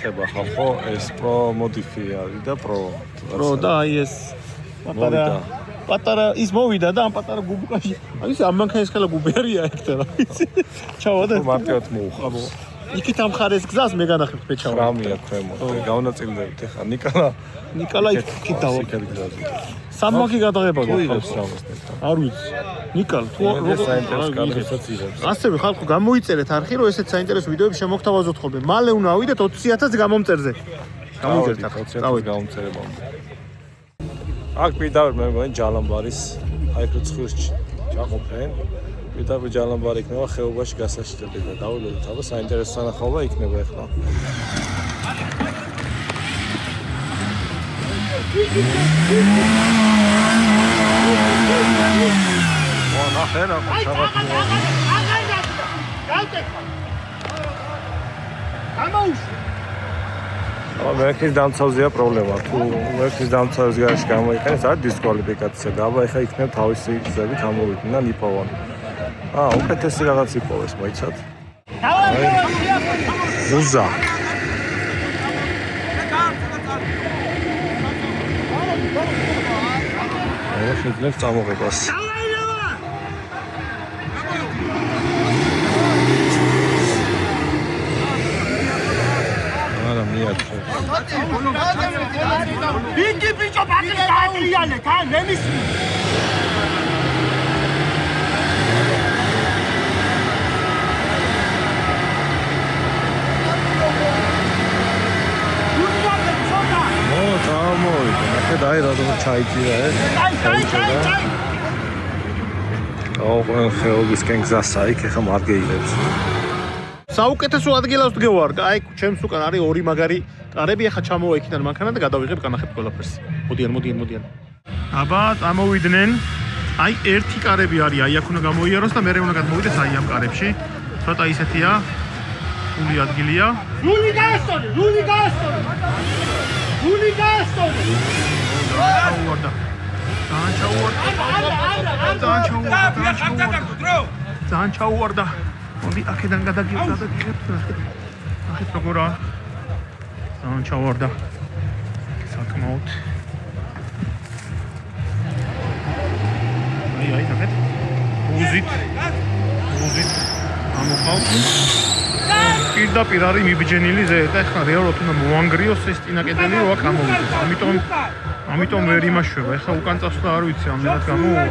ეხება ხო ეს პრო მოდიფი არის და პრო და აი ეს პატარა ის მოვიდა და ამ პატარა გუბუკაში აი ეს ამ მანქანის ხელა გუბერია ექტერა ჩავადა მარტივად მოუხავს იქით ამ ხარეს გზას მე განახებთ მე ჩავადა რამია ქვემოთ გავნაწილდებით ეხა ნიკალა იქით დავაკეთე სამმაგი გადაღება გიყავს რამას არ ვიცი ნიკალ თუ საინტერესო კადრებსაც იღებს ასევე ხალხო გამოიწერეთ არხი რომ ესეთ საინტერესო ვიდეოები შემოგთავაზოთ ხოლმე მალე უნდა ავიდეთ 20000 გამომწერზე გამოიწერეთ ახლა 20000 გამომწერებამდე აქ პირდაპირ მე მგონი ჯალამბარის აი რო ცხურს ჩაყოფენ პირდაპირ ჯალამბარი იქნება ხეობაში გასაშლელი და დავულოდოთ აბა საინტერესო სანახაობა იქნება ახლა ნახერა შაბათი ვერქის დამცავზეა პრობლემა. თუ ვერქის დამცავზის გარშე გამოიყენეს, არის დისკვალიფიკაცია და აბა ეხა იქნება თავისი გზებით ამოვიდნენ და ნიპოვან. უკეთესი რაღაც იპოვეს, მოიცათ. მუზა. შეძლებს წამოღებას. Bingi bicho bakri daadriyale ka nemis აი რა ჩაიჭირა ეს აუ ხეობისკენ გზასა იქ ახლა მარგეილებს საუკეთესო ადგილას ვდგევარ აი ჩემს უკან არის ორი მაგარი კარები ახლა ჩამოვა იქიდან მანქანა და გადავიღებ განახებ ყველაფერს მოდიან აბა წამოვიდნენ აი ერთი კარები არის აი აქ უნდა გამოიაროს და მე უნდა გადმოვიდეს აი ამ კარებში ცოტა ისეთია ფული ადგილია ლული გაასწორე ძალიან ჩაუვარდა მოდი აქედან გადაგიღებთ ნახეთ როგორა ძალიან ჩაუვარდა საკმაოდ აი ნახეთ უზით ამოყავთ პირდაპირ არის მიბჯენილი ზე და ეხლა რეალურად უნდა მოანგრიოს ეს წინაკედელი რო აქ ამოვიდეს ამიტომ ვერ იმაშვება ეხლა უკან წასვლა არ ვიცი ამერად გამოუვა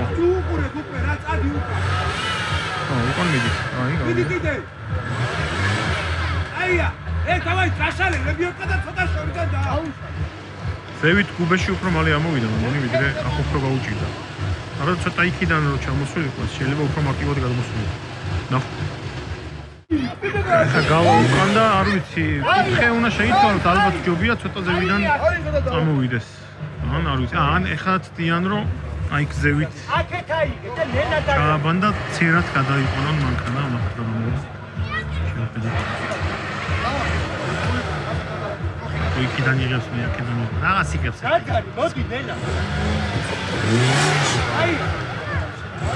უკან მიდის დავაი წაშალე რეგიონკა და ცოტა შორიდან და ზევით გუბეში უფრო მალე ამოვიდა მგონი ვიდრე აქ უფრო გაუჭირდა არა ცოტა იქიდან რო ჩამოსულიყო შეიძლება უფრო მარტივად გადმოსულიყო ნახო ეხა გავა უკან და არ ვიცი ხე უნდა შეიცვალოს ალბათ ჯობია ცოტა ზევიდან წამოვიდეს ან არ ვიცი ან ეხლა ცდიან რომ აი გზევით აქეთ აიგე და ნენა და ჩააბანდა ცერად გადაიყვანონ მანქანა ნახეთ რომ შეხედა იქიდან იღებს მე აქედან რაღაც იგებს მოდი ნენა აი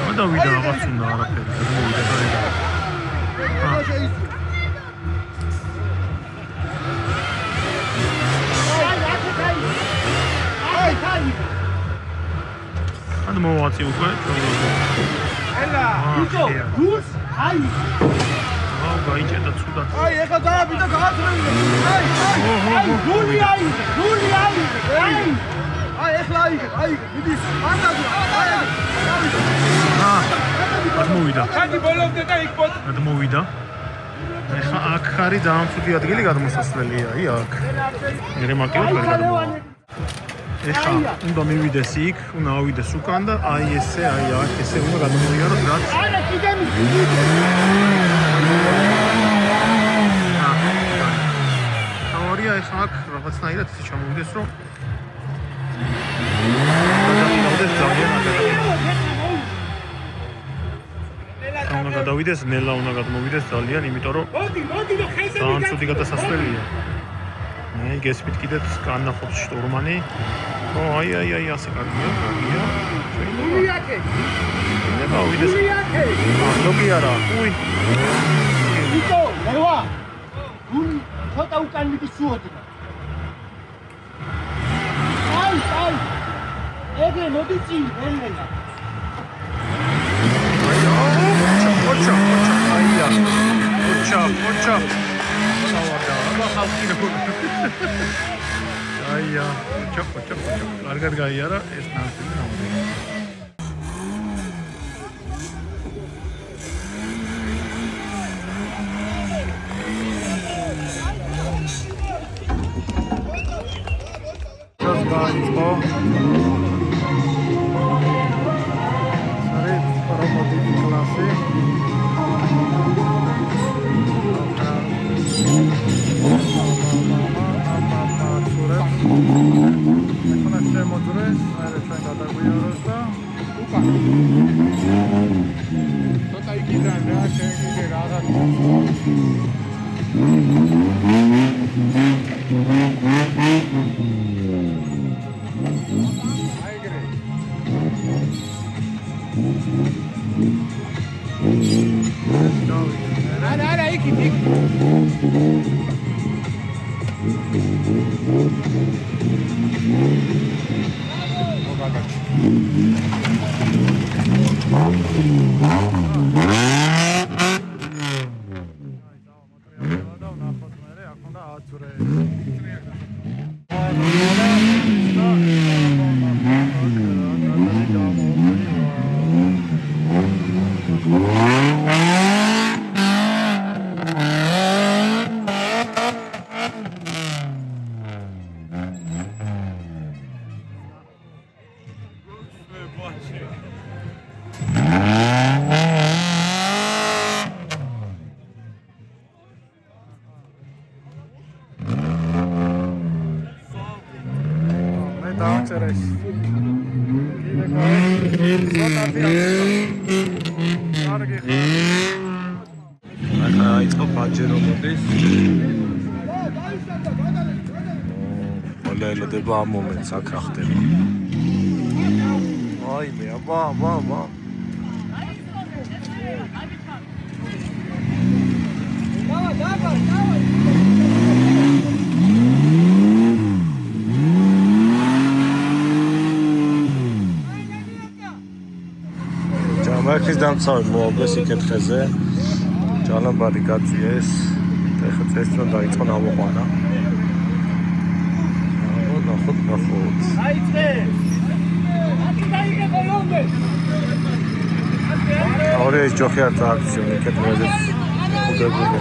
გადავიდა რაღაც უნდა არაფერი გადმოვიდა ან მოვაწი უკვე ელა ბიჭო გულს აი აუ გაიჭედა ცუდად აი ეხა დააბიდა გააცრევია აი გული აი ეხლა აი მიდის მანდაზა გადმოვიდა ხანდი ბოლომდე და იქ პოტ გადმოვიდა ეხლა აქ არის ძალიან ცუდი ადგილი გადმოსასვლელია აი აქ მე მარტივად ვერ გადმოვა ეხლა უნდა მივიდეს იქ უნდა ავიდეს უკან და აი ესე აი აქ ესე უნდა გადმოიაროს რაც არა კიდე თავარია ეხლა აქ რაღაცნაირად ისე ჩამოვიდეს რომ უნდა გადავიდეს ნელა უნდა გადმოვიდეს ძალიან იმიტომ რომ მოდი რომ ხეზე ძალიან ცუდი გადასასვლელია მე გესმით კიდეც განახობს შტორმანი აი ასე კარგია გული აქე ნება ავიდეს ლოგი არა უი ბიჭო ნელა გული ცოტა უკან მიდის სუოდნა. აი. ეგრე მოდი წინ, ელენა. ოჩა. აია. ოჩა. სავარდა. აბა ხალხი რო. აია. ოჩა. კარგად გაიარა ეს ნავთილი ნამდვილად. Go. Sorry, promoted classe. Ara, iki. აიწყო ბაჯერო მოდის. ყველა ელოდება ამ მომენტს აქ რა ხდება. აი მე აბა. ჯამახის დამცავი მოაგვეს იქეთხეზე. ჯალამბარი გაწიეს. ეხლა წესთან დაიწყო ნამოყვანა. ნახოთ. აიწე. დაიგე ლომბე. ორი ეს ჯოხი არ წააქციონ იქეთ მეზეს უდაგუგე.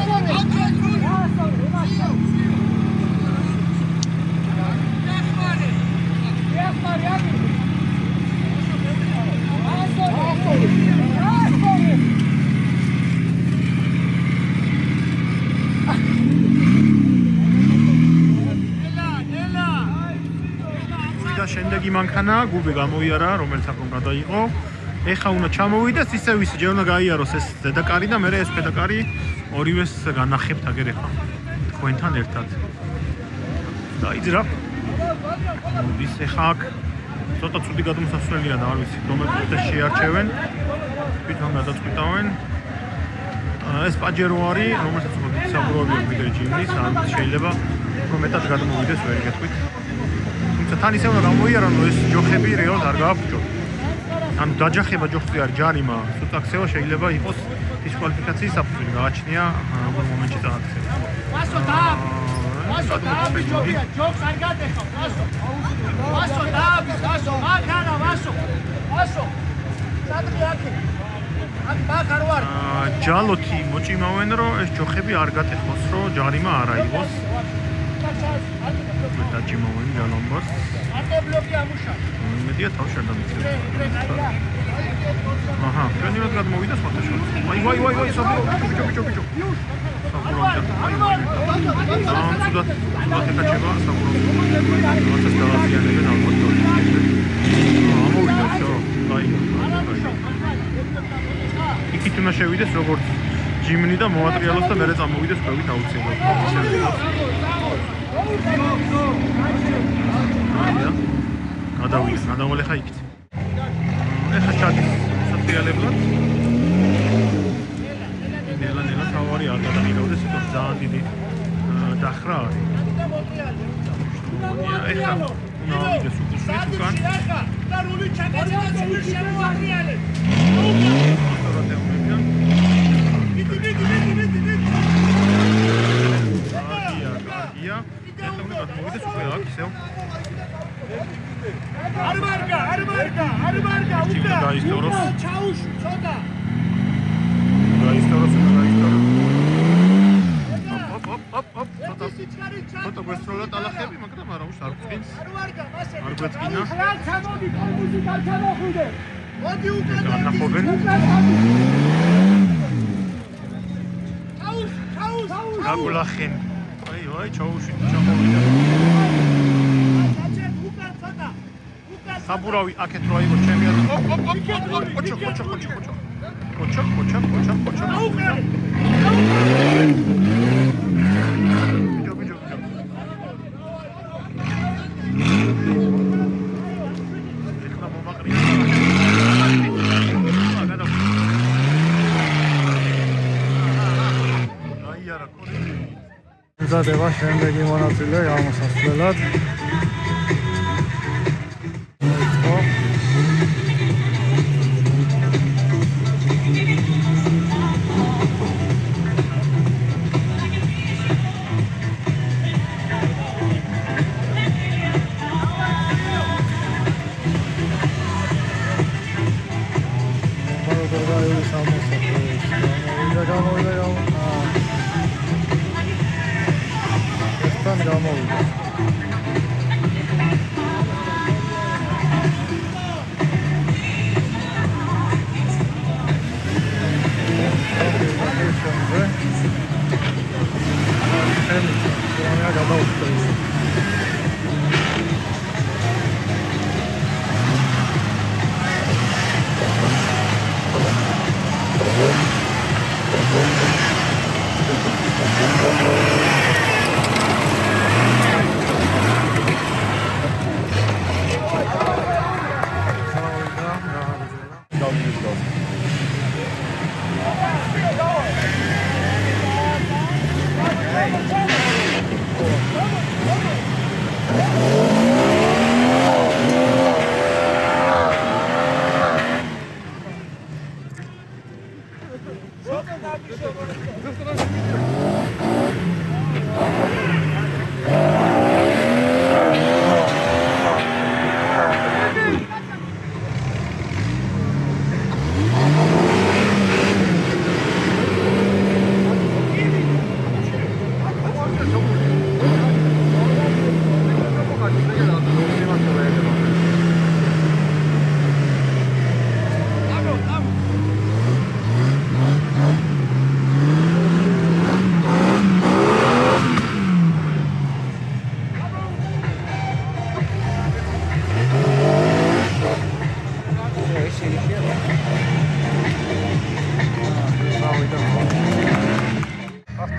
შემდეგი მანქანა გუბი გამოიარა, რომელიც აქ გადაიყო. ეხა უნდა ჩამოვიდეს, ისევ ჯერ უნდა გაიაროს ეს ზედაკარი და მერე ეს ქვედაკარი ორივეს განახებთ აგერ ეხა თქვენთან ერთად. დაიძრა. მოდის ეხა აქ ცოტა ცუდი გადმოსასვლელია და არ ვიცი რომელ წუთს შეარჩევენ. თვითონ გადაწყვიტავენ. ეს პაჯერო არის, რომელსაც საბურავია ვიდრე ჯიმნის, ან შეიძლება უფრო მეტად გადმოვიდეს, ვერ გეტყვით. თან ისე უნდა გამოიარო, რომ ეს ჯოხები რეალურად არ გააფუჭოთ. ანუ დაჯახება ჯოხზე არის ჯარიმა, სუტაქსევა შეიძლება იყოს დისკვალიფიკაციის საფუძველი გააჩნია ამ მომენტში დააქცევა. ვასო დააბის ჯობია, ჯოხს არ გადეხავ, ვასო. ვასო დააბის, ვასო. სადღი აქე. აქ ბახარ ვარ. ჯალოთი მოჭიმავენ, რომ ეს ჯოხები არ გატეხოს, რომ ჯარიმა არ აიღოს. დაჭიმავენ ჯალამბარს. არტე ბლოკი ამუშავ. მედია თავში არ დამიცევა. აჰა, ჩვენივად გადმოვიდა ფოტოშოპი. ვაი, საბურო, ბიჭო. საბურო. ამ სუდათ ეკაჩება საბურო. მოცეს დააზიანებენ ალბათ. ამოვიდა შო. აი. იქით უნდა შევიდეს როგორც ჯიმნი და მოატრიალოს და მერე წამოვიდეს ქვევით აუცილებლად. გადავალე ხა იქით. ეხა ჩადის სოციალებლად. ნელა თავარი არ გადაიღავდეს, იმიტომ ძალიან დიდი დახრა არის. ეხლა უნდა ავიდეს უკან. და რული ჩაკეცდა ცივი შემოაღრიალე. Ia, ეხლა უნდა მოვიდეს უკვე აქ ისევ. არ მარგა, უნდა დაისტოროს. ჩაუშვი ცოტა. დაისტოროს. ცოტა გვესროლა ტალახები, მაგრამ არა უშ არ წინს. არ გვეწინა. რა ჩამოდი კორპუსით არ ჩამოხვიდე. მოდი უკან. განახობენ. ჩაუშვი. გაგულახენ. აი, ჩაუშვი ჩამოვიდა. საბურავი აქეთ რო აიღო ჩემი აზრით. ოჩო. ბიჯო. ეხლა მომაყრია. აი არა კორი. მზადება შემდეგი მონაწილე გამოსასვლელად.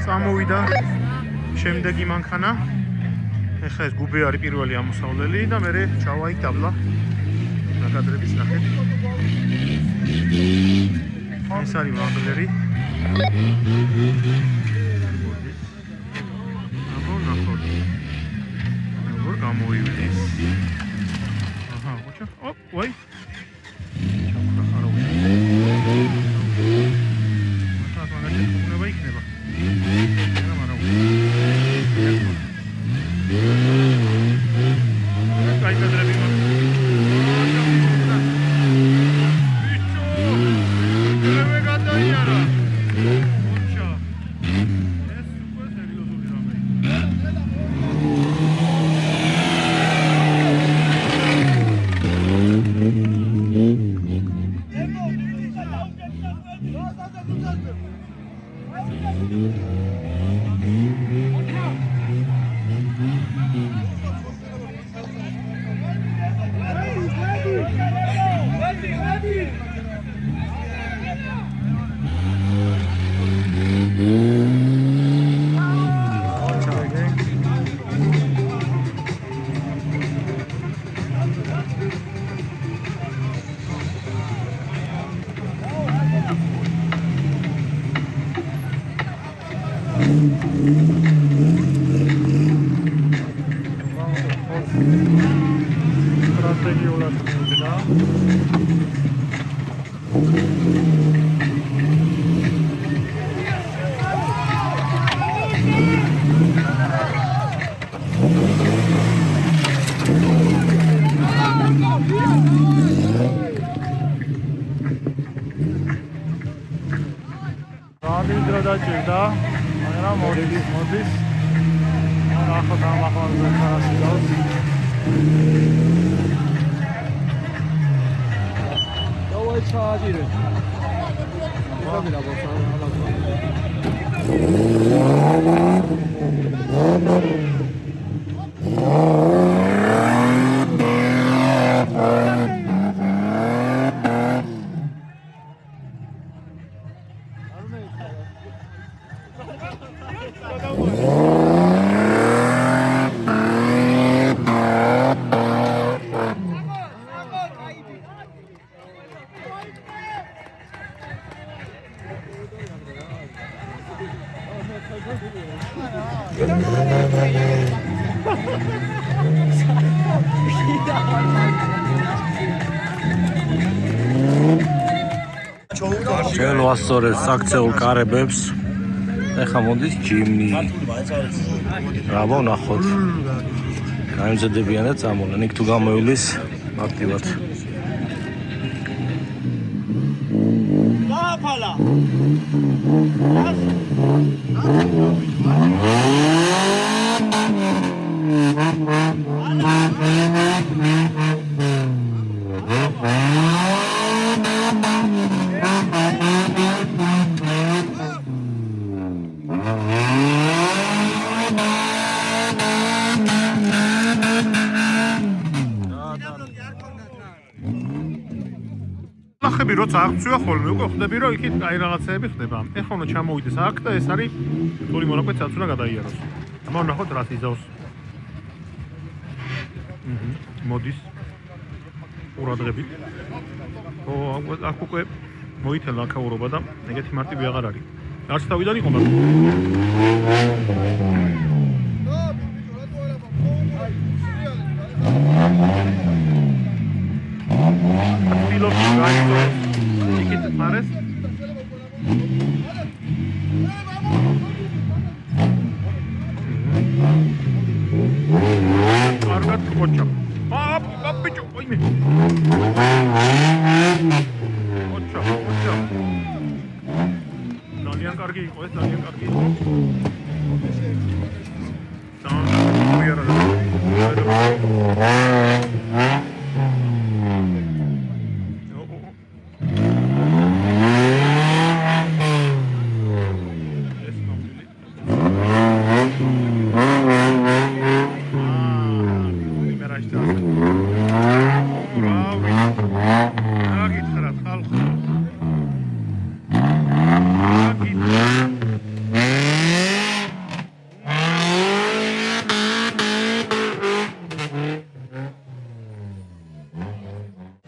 წამოვიდა შემდეგი მანქანა. ეხლა ეს გუბე არის პირველი ამოსავლელი და მე ჩავა იქ დაბლა. ნაკადრების ნახეთ. ეს არის მაღლერი. აბა ნახოთ. როგორ გამოვივიდეს. აჰა, ოჩა. ოპ, ვაი. ჩახარავი. უნდა იქნება. სტრატეგიულად მიუდგა. Რამიდრო დაჭირდა, მაგრამ მოდის. ახლა გამახვალზე ხარასი გავს. Давай чаჯირე. ჩვენ ვასწორებთ საქცეულ კარებებს. ეხლა მოდის ჯიმნი. რაბო ნახოთ. გამზადებიან და წამოვლენ. იქ თუ გამოივლის აქტივად. დააფალა. ახები როცა აღწვია ხოლმე უკვე ხვდები რომ იქით აი რაღაცეები ხდება. ეხლა უნდა ჩამოვიდეს აქ და ეს არის თური მონაკვეთს უნდა გადაიაროს. ამოვნახოთ რა იზავს. მოდის ყურადღებით. აქ უკვე მოითელა აქაურობა და ეგეთი მარტივი აღარ არის. არც თავიდან იყო მაგრამ piloti gaito ikit mares argat kocha bicho oime kocha dalian kargi იყო ეს dalian kargi იყო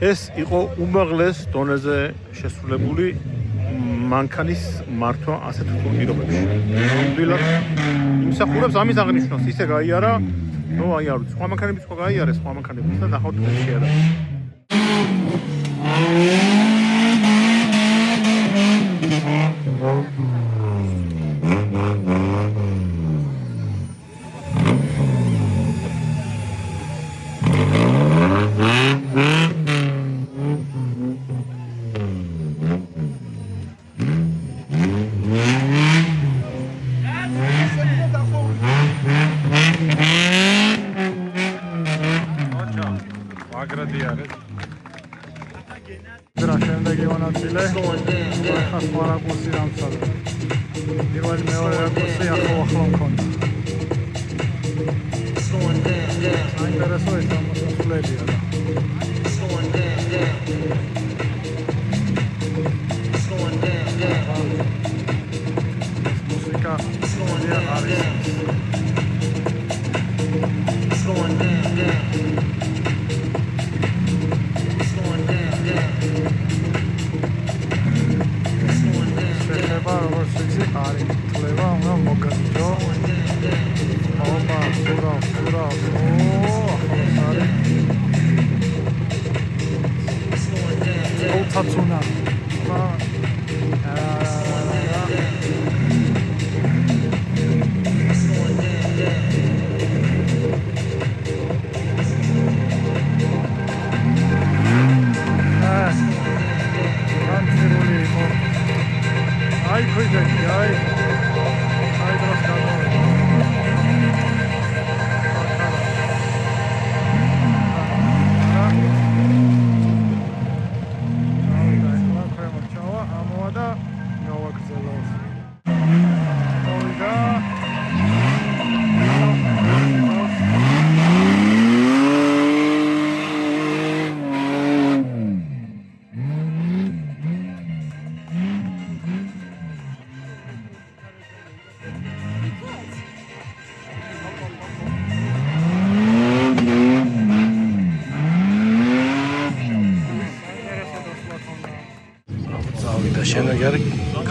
ეს იყო უმაღლეს დონეზე შესრულებული მანქანის მართვა ასეთ ტურნირებში. ნამდვილად იმსახურებს ამის აღნიშვნას, ისე გაიარა, ნუ აი არ ვიცი, სხვა მანქანებიც ხო გაიარეს, სხვა მანქანებიც და ნახავთ ეს შეარა. შემდეგი მონაწილე ხას მარაკურსი დამცალე. პირველი მეორე რაკურსი ახლო მქონდა. საინტერესო ეს ამოსვლებია და მუსიკა არის.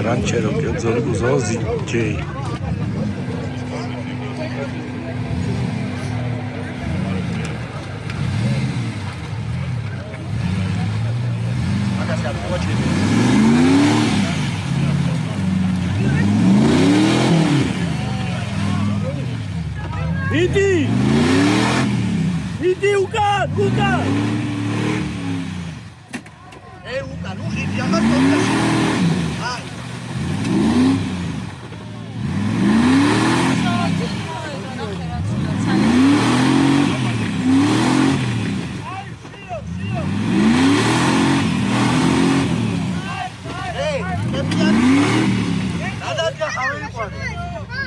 Grand Cherokee ძორი გუზაო ZJ. Иди, Укан! Укан, уходи, я готов.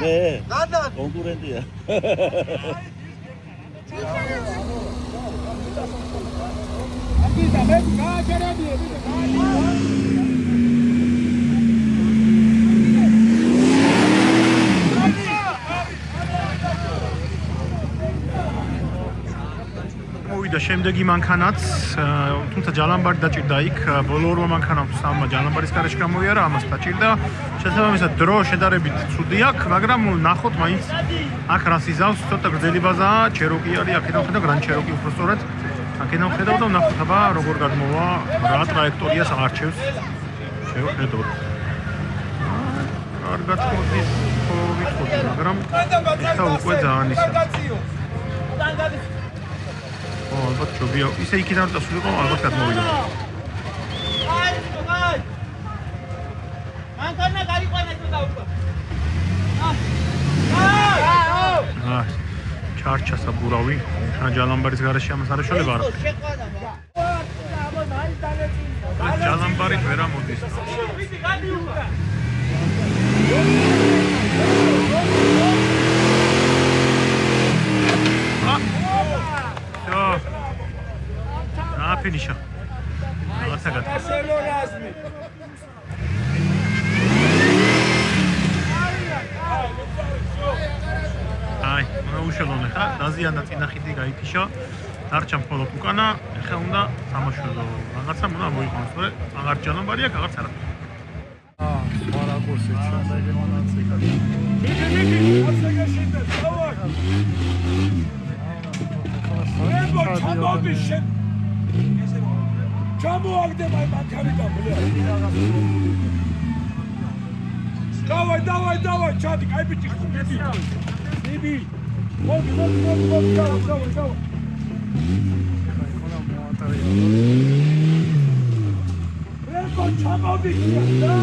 네, konkurent이야. მოვიდა შემდეგი მანქანაც, თუმცა ჯალამბარი დაჭირდა იქ, ბოლო ორმა მანქანამ სამმა ჯალამბარის გარეშე გამოიარა, ამას დაჭირდა. შესაბამისად დრო შედარებით ცუდი აქვს, მაგრამ ნახოთ მაინც აქ რას იზავს, ცოტა გრძელი ბაზაა, Cherokee არის, აქედან ხედავ Grand Cherokee უფრო სწორად. აქედან ხედავ და ვნახოთ აბა როგორ გადმოვა, რა ტრაექტორიას არჩევს. შევხედოთ. კარგად მოდის, ვიტყოდი, მაგრამ ეხლა უკვე ძალიან ისე. ალბათ ჯობია, ისე იქიდან რომ წასულიყო, ალბათ გადმოვიდა. მანქანა გაიყვანა თუ დაუყო. ჩარჩა საბურავი, ჯალამბარის გარეშე ამას არ ეშველება არა. ჯალამბარი ვერა მოდის. ფინიშა. რაღაცა გადა. აი, მოუშელონ ხა, დაზიანდა წინა ხიდი გაიფიშა. დარჩა მხოლოდ უკანა, ეხლა უნდა სამაშველო. რაღაცა უნდა მოიყენოს, თორე აღარ ჯალამბარი აქვს, აღარც არა. სხვა რაკურსით შემდეგი მონაციკა. ჩამოაგდება მანქანიდან, დავაი, ჩადი, კაი ბიჭი, ნიბი. მოდი, დავა. რეკო ჩამოვიდია და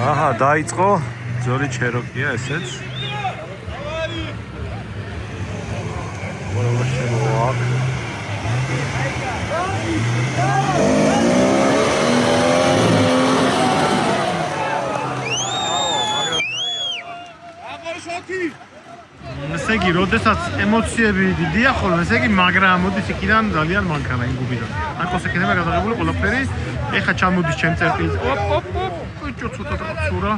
აჰა, დაიწყო ძორი Cherokee-ა ესეც. What walk. ესე იგი, როდესაც ემოციები დიდია ხოლმე, ესე იგი, მაგრამ მოდის იქიდან ძალიან მანქანა იმ გუბიდან. აქ ოსეკინება გადაღებული ყველაფერი. ეხა ჩამოდის ჩემ წერტილს. ცოტა დაცურა.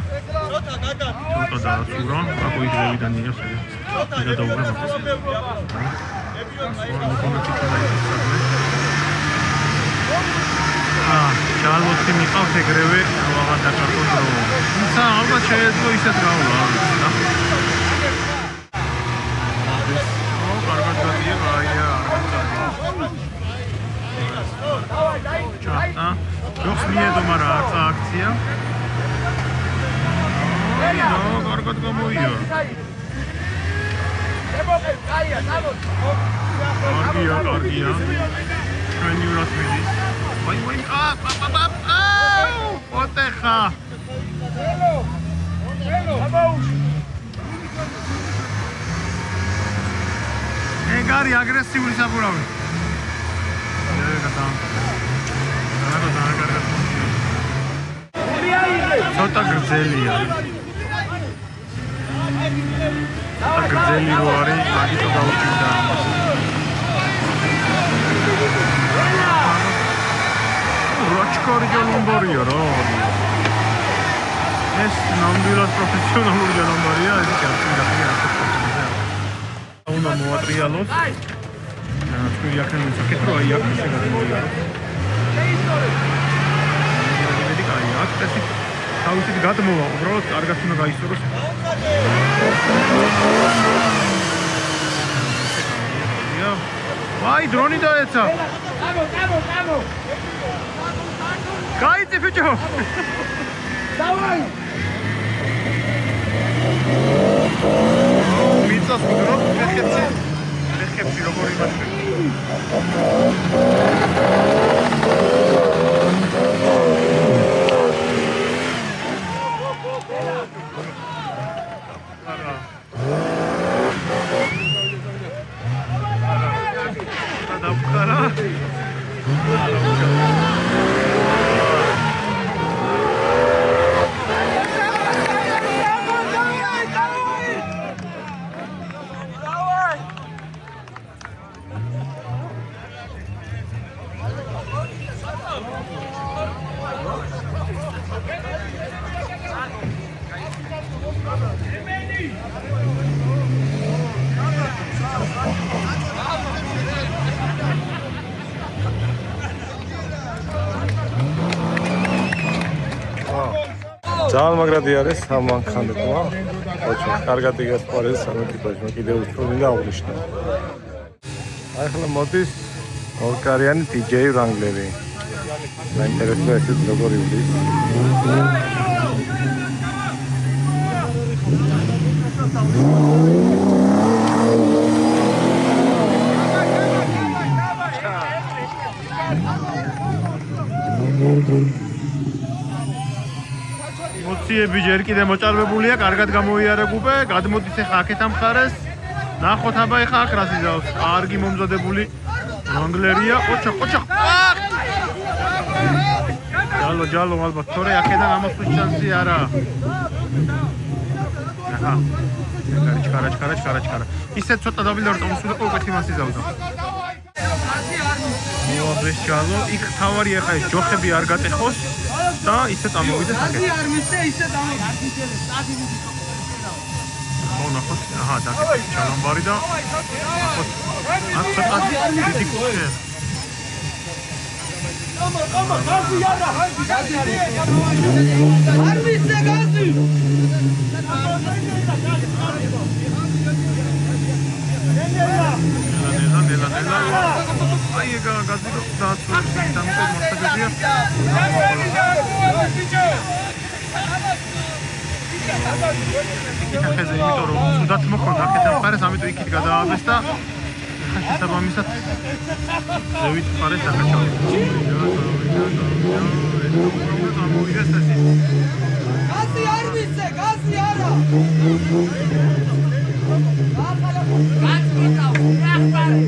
აკო იდეებიდან ნიოს ეს. და დაუბრუნდა. ჩალოთი მიყავს ეგრევე რაღაც დაკარგო. თუმცა ალბათ შეიძლება ისეთ გავლა, რა. კარგად გადია, ჩატა. ჯოხს მიედო, მაგრამ არც აქცია. ნო, კარგად გამოიარა. კარგია. ჩვენი ურას მიდის. ვაი, ოტეხა. ეგ არის აგრესიული საბურავი. ცოტა გრძელია. გრძელი რო არის, მაგიტო გავუჭირდა. როჩკორი ჯოლომბორია რა. ეს ნამდვილად პროფესიონალური ჯოლომბორია, ეს კარგი გახია. უნდა მოატრიალოს. თქვი აქან მისაკეთ რომ აი აქ შეგადმოია. აი აქ წესი თავისით გადმოვა, უბრალოდ კარგად უნდა გაისწოროს. აი დრონი დაეცა. Камо. გაიწი ბიჭო. Давай. მიწას ვუძრობ ფეხებში როგორ იმასე. ძალიან მაგრადი არის ამანქანებმა. ოჩო, კარგად იგასპარეს სამეთიკოშმა კიდევ უფრო მინდა აღვნიშნო. აი ახლა მოდის ორკარიანი DJ Wrangler-ი. საინტერესოა ესეც როგორ ივლის. მოციები ჯერ კიდე მოჭარბებულია, კარგად გამოიარებ უკვე, გადმოდის ახლა აქეთ ამ მხარეს. ნახოთ აბა ახლა აქ რას იზავს. კარგი მომზადებული Wrangler-ია. ოჩო. ჯალო ალბათ, თორე აქედან ამასუს შანსი არა. აჰა. ჩქარა. ისე ცოტა დავიდა რომ მომსულიყო უკეთ იმას იზავდა. მოაბეს ჯალო, იქ თავარი ახლა ეს ჯოხები არ გატეხოს. და ისე წამოვიდეს აქეთ. არ მისე ისე წამოვიდეს. ნახოთ. აჰა, დაგეთ ჩალამბარი და ნახოთ. აქ ცოტა დიდი კუთხე. Come, გაზი არა. არ მისე გაზი. ნელა. აი ეგ გაზი რო დააწვევს დამკო მოსაგებია. იქახეზე იმიტომ რომ თუდად მოხონდა აქეთ მხარეს, ამიტომ იქით გადააბეს და ახლა შესაბამისად ზევით მხარეს დაკაჩავდა. გაზი არ მისე, გაზი არა. გაზი მიტავ, ნახბარი.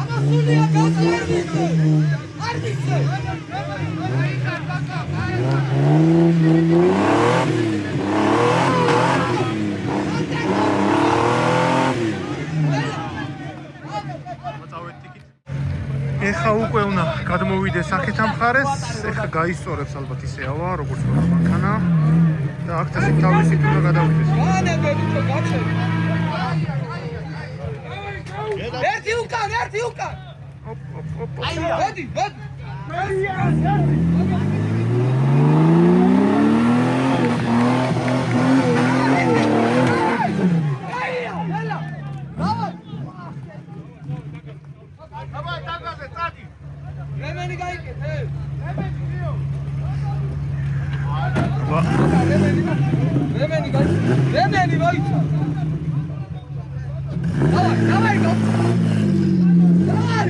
ამასულია გაზი არ მისე. არ მისე. ეხა უკვე უნდა გადმოვიდეს აქეთ ამ მხარეს, ეხა გაისწორებს ალბათ ისეავა, როგორც ყველა მანქანა და აქ თასი თავისით უნდა გადავიდეს. ერთი უკან. აი, მოდი. Remeni gaike, Remeni boyca. Давай, go. Давай.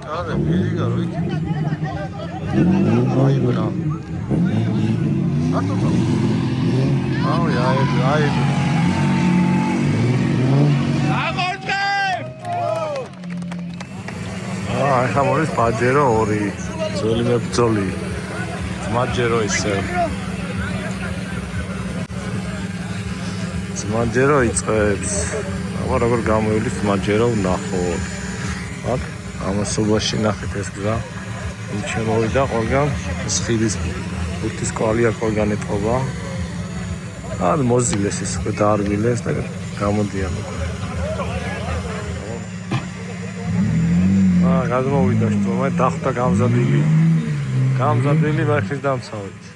Şahane bilgi var. Ay bana. Atma. Ay ay. ახლა მოდის ბაჯერო 2 ძველი მებრძოლი ძმაჯერო ისე ძმაჯერო იწყებს აბა როგორ გამოივლის ძმაჯერო ვნახოთ აქ ამასობაში ნახეთ ეს გზა ის შემოვიდა ყველგან სხილის ბურთის კვალი აქ ყველგან ეტყობა ან მოზილეს ის დაარბილეს და გამოდიან გადმოვიდა შტომა დახვდა გამზადილი მახის დამცავით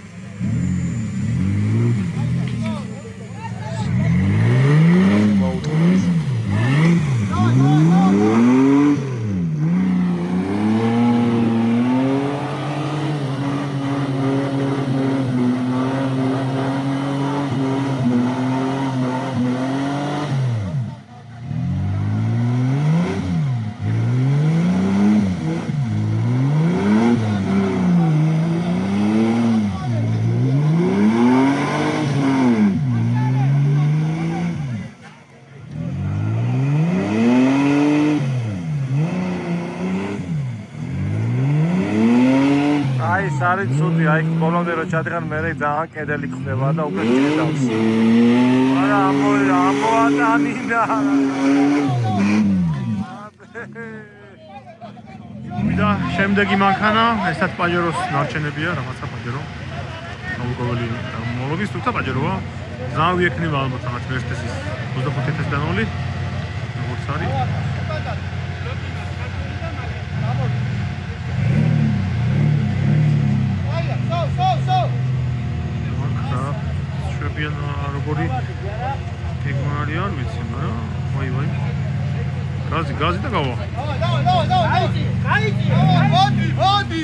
არის ცუდი, აი ბოლომდე რო ჩადგან მე ძალიან კედელი ხდება და უკვე ჭედავს. არა ამოატანინა. და შემდეგი მანქანა, ესაც პაჯეროს ნარჩენებია, რაღაცა პაჯერო. აუგოველი მოლოდის თუთა პაჯეროა. ძალიან ვიექნება ალბათ რაღაც მერსდესის 25,000 დანოლი. როგორც არის. შევიან როგორი ეგმარი არ ვიცი, მაგრამ ვაი გაზი და გავა. მოდი.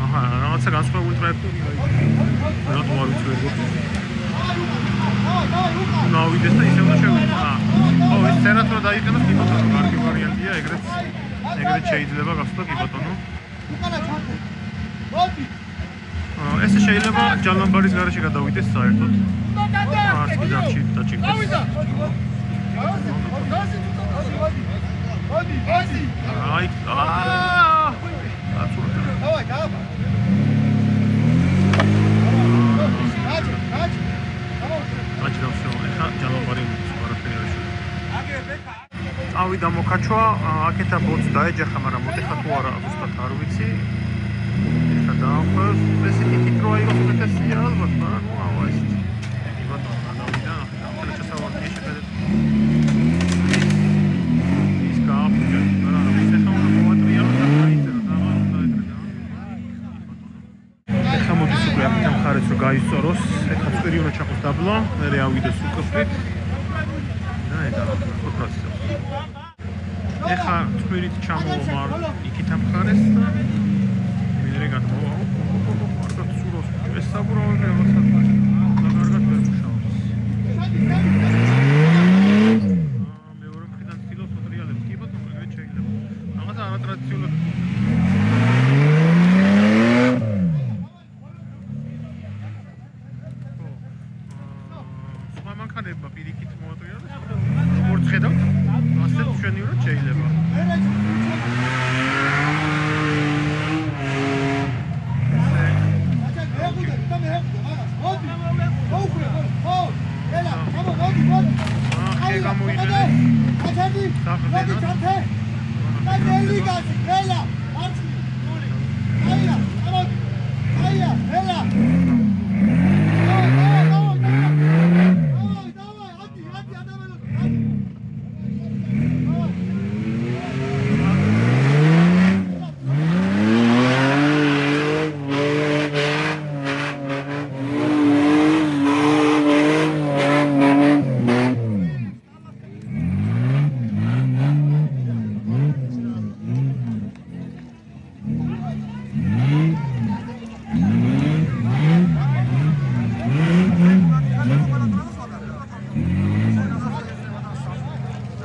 აჰა, რაღაცა განსხვავებული ტრაექტორია. რატომ არ ვიცი როგორ. ნავიდეს და ისევ შევიდა. ეს წერაც რომ დაიყენოს კი ბატონო, კარგი ვარიანტია, ეგრეთ შეიძლება გასვლა კი ბატონო. მოდი. ეს შეიძლება ჯალამბარის გარეშე გადავიდეს საერთოდ. არც კი დაჭირდეს. აი, დავай, გავა. აჭირავს ახლა ჯალამბარი ვარაფერი. წავიდა მოკაჩვა, აქეთა ბოც დაეჯახა, მაგრამ მოდიხა თუ არა, ზუსტად არ ვიცი. დაახლოებით ეს იქით რო აიღოს უკეთესია ალბათ, მაგრამ ნუ ავა ეს. ბატონო, გადავიდა, ახლა ჩასავარდი შეხედეთ. ის გააფუჭა, მაგრამ ის ახლა უნდა მოვატრია და გაიწერა და უნდა ეკრედა. ახლა მოდის უკვე აქ მხარეს რო გაისწოროს, ახლა წვირი უნდა ჩაყოს დაბლა, მერე ავიდეს უკრფით. და ეტა პროცესი. ახლა წვირით ჩამოვარ იქით მხარეს და რეგატ მოვა. მარკა სუროს ეს საბურავი რაღაცა. კარგად ვერ მუშაობს. მეორე მხრიდან ცდილობს მოტრიალებს. კი ბატონო, ეგრე შეიძლება. რაღაცა არატრადიციულად. სხვა მანქანებმა პირიქით მოატრიალეს. როგორც ხედავთ, ასეთ მშვენივრად შეიძლება.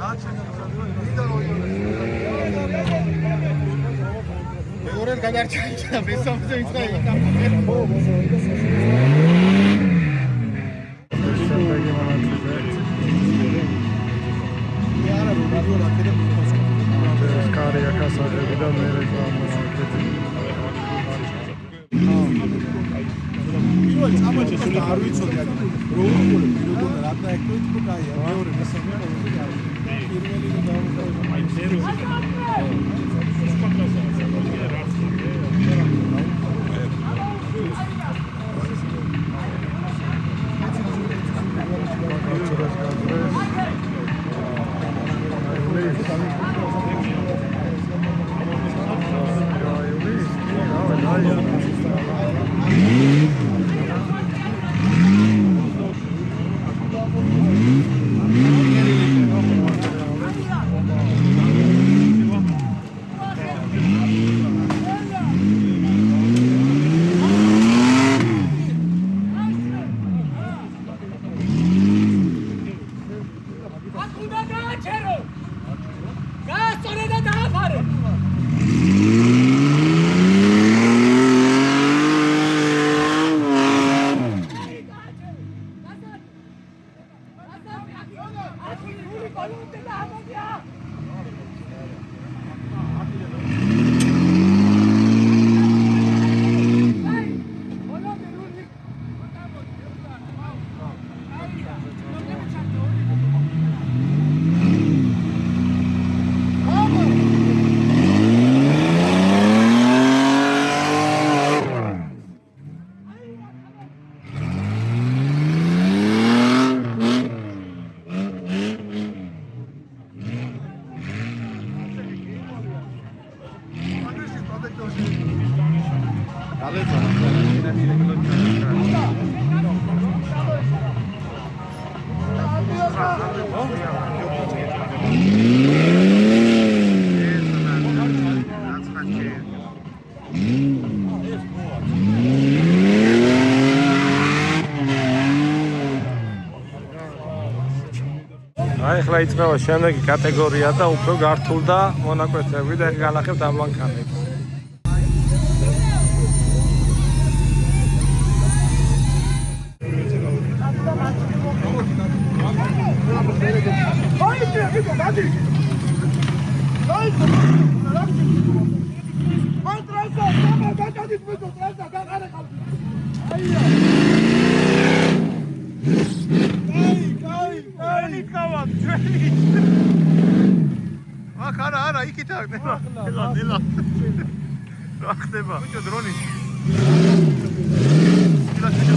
Grazie. Აბსოლუტურად გადარჩა მესამზე ვიწყე იქ. Karıya kasaya bir de merek almış. პირველი წამოჭრა და არ ვიცოდი რა როგორ მიროდონა რა და ეკო თქო კაია მეორე მესამე პირველი და დაუბრუნდა აი აი ახლა იწყება შემდეგი კატეგორია და უფრო გართულ და მონაკვეთები და განახებთ ამ მანქანებს. არა, იქით არ ნება. დილა. რა ხდება? ბიჭო, დრონი. დილა შეჭო.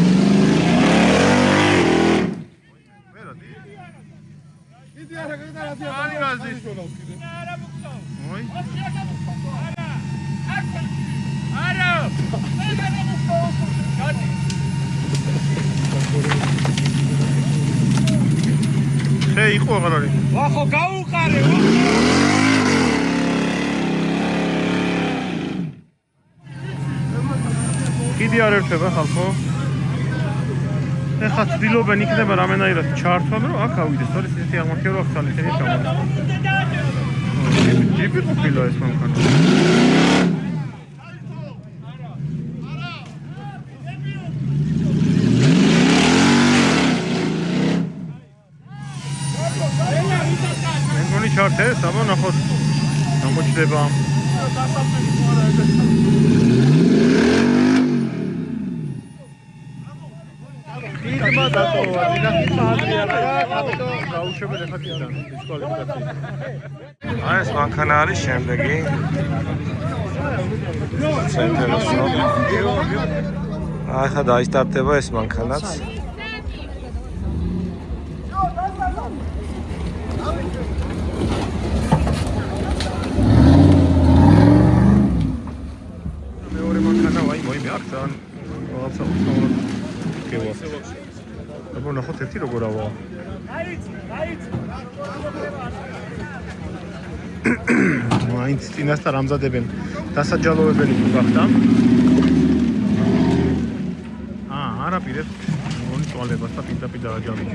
მერადი. იდი არა, გადარადია. ანი გაზი. არა მოგწო. მოი. არა. არა მოგწო. გადი. შეი იყო აღარ არის. ვახო, გაუყარე. კიდე არ ერთება ხალხო. ეხლა ცდილობენ იქნება რამენაირად ჩართონ, რომ აქ ავიდეს. თორე ისეთი აღმოჩნდა, რომ აქ ძალისხმევით გამოდის. ჯიპი ყოფილა ეს მანქანა. მეგონი ჩართეს, აბა ნახოთ. გამოჩნდება. აი ეს მანქანა არის შემდეგი. საინტერესო. ახლა დაისტარტება ეს მანქანაც. მეორე მანქანა ვაი მოიმე აქ თან რაღაცა უცნაურად გევა. აბა ნახოთ ერთი როგორ ავა. მაინც წინასწარ ამზადებენ დასაჯალოვებელი თუ გახდა. არა პირეთ მონი ტუალებას და პირდაპირ დააჯამოთ.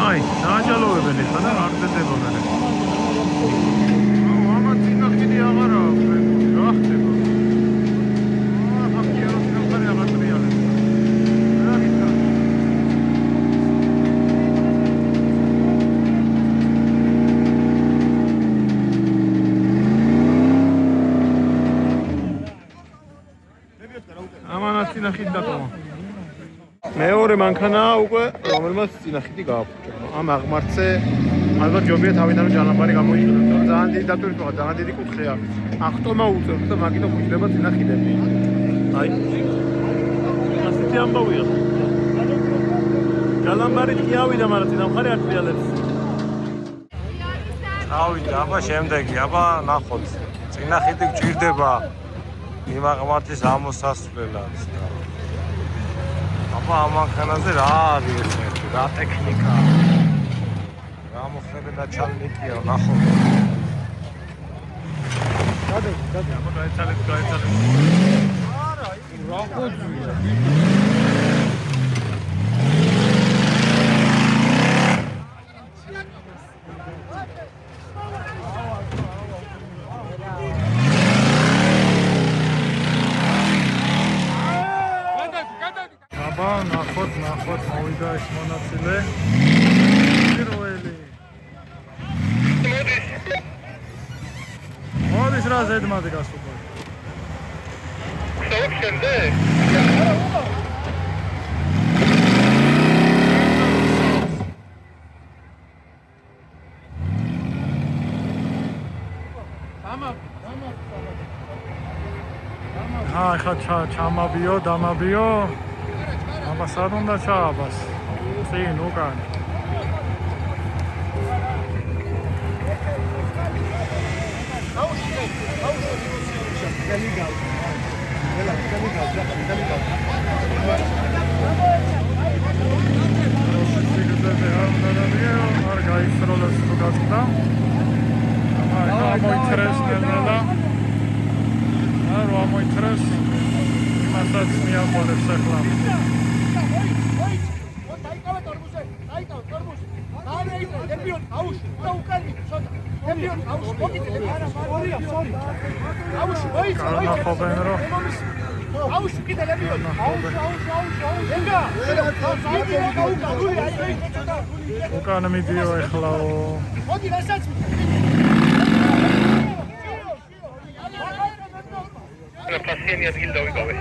აი, დააჯალოვებენ ახლა და არ დებოდნენ. ამათ წინახიდი აღარა აქვს, რა ხდება? ხამჯეროს ნახარი აღარ ტრიალებს. რა გიქნა? ამანაც წინახიდი დატოვა. მეორე მანქანაა უკვე, რომელმაც წინახიდი გააფუჭა. ამ აღმართზე ალბათ ჯობია თავიდან ჯალამბარი გამოიჭრა, თორემ ძალიან დიდი დატვირთვა, ძალიან დიდი კუთხეა. ახტომა უწევს და მაგით მოხდება წინახიდები. აი. ასეთი ამბავია. ჯალამბარით კი ავიდა, მაგრამ წინამხარი არ ტრიალებს. ავიდა, აბა შემდეგი, აბა ნახოთ. წინახიდი გჭირდება იმ აღმართის ამოსასვლელად. აბა ამ მანქანაზე რა არის ეს? რა ტექნიკა? რა მოხდება ჩალნიკია, ნახოთ. გადი, აბა გაიცალეთ. არა, რა ხოძია? ნახოთ, მოვიდა ეს მონაწილე. პირველი. მოდის რა ზედმად გასულა. შევქენდე? ხა ჩამაბიო, დამაბიო. აბას არ უნდა ჩააბას. წინ უკან. არ გაისროლოს თუ გასკდა. მოიწერეს ნელა. არ მოიწერეს. იმასაც მიაყოლებს ახლა. უკან მიდიო ეხლაო. პასიენი ადგილ დავიკავე.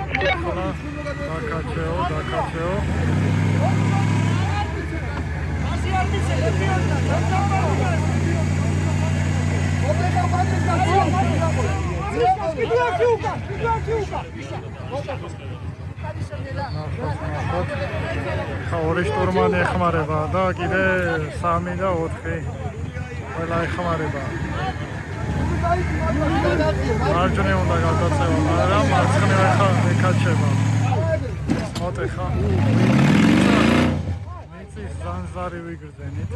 დაკაჩეო. ორი შტურმანი ეხმარება და კიდე 3 და 4 ყველა ეხმარება. მარჯვნივ უნდა გადაცევა, მაგრამ მარცხნივ ეკაჩება. მოტე ხა. მიწის ზანზარი ვიგრძენით.